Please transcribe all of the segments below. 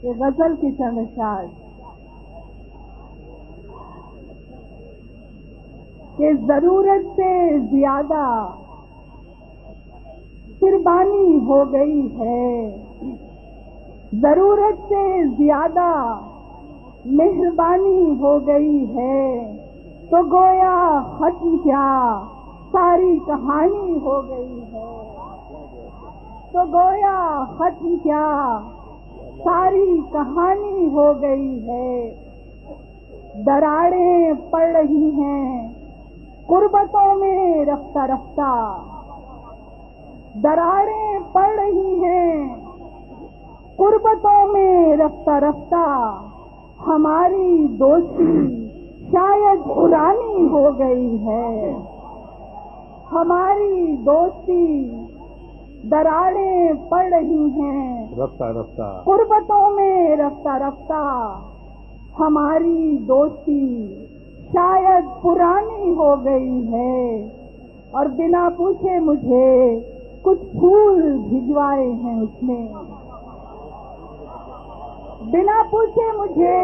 ये गजल की चंद अशार कि जरूरत से ज्यादा कुर्बानी हो गई है, जरूरत से ज्यादा मेहरबानी हो गई है, तो गोया खत्म क्या सारी कहानी हो गई है, तो गोया खत्म क्या सारी कहानी हो गई है। दरारें पड़ रही हैं कुर्बतों में रफ्ता रफ्ता, दरारें पड़ रही हैं कुर्बतों में रफ्ता रफ्ता, हमारी दोस्ती शायद पुरानी हो गई है, हमारी दोस्ती दरारें पड़ रही हैं रफ्ता रफ्ता कुर्बतों में रफ्ता रफ्ता, हमारी दोस्ती शायद पुरानी हो गई है। और बिना पूछे मुझे कुछ फूल भिजवाए हैं उसने, बिना पूछे मुझे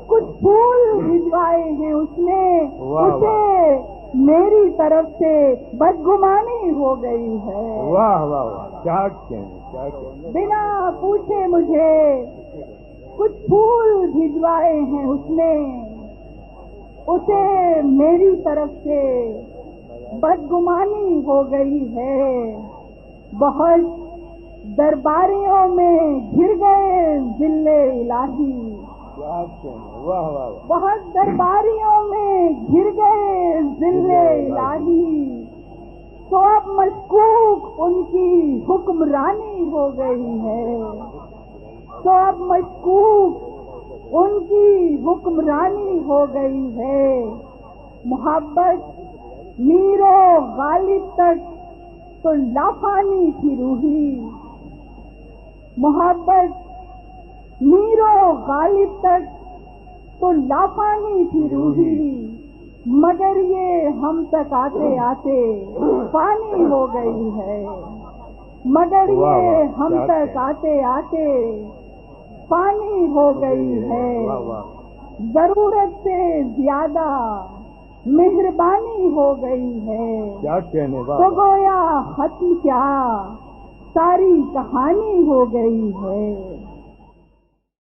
कुछ फूल भिजवाए हैं उसने, उसे मेरी तरफ से बदगुमानी हो गई है। वाह वाह वाह, क्या कहने, क्या कहने। बिना पूछे मुझे कुछ फूल भिजवाए हैं उसने, उसे मेरी तरफ से बदगुमानी हो गई है। बहुत दरबारियों में घिर गए जिल्ले इलाही, क्या कहने, वाह वाह वाह। बहुत दरबारियों में घिर गए जिल्ले इलाही, तो अब मशकूक उनकी हुक्मरानी हो गई है, तो अब मशकूक उनकी हुक्मरानी हो गई है। मोहब्बत मीरो गालिब तक तो लाफानी थी रूही, मोहब्बत मीरो गालिब तक तो लाफानी थी रूही, मगर ये हम तक आते आते पानी हो गई है, मगर ये हम तक आते आते पानी हो गई है। जरूरत से ज्यादा मेहरबानी हो गई है, क्या कहने, तो गोया खत्म क्या सारी कहानी हो गई है।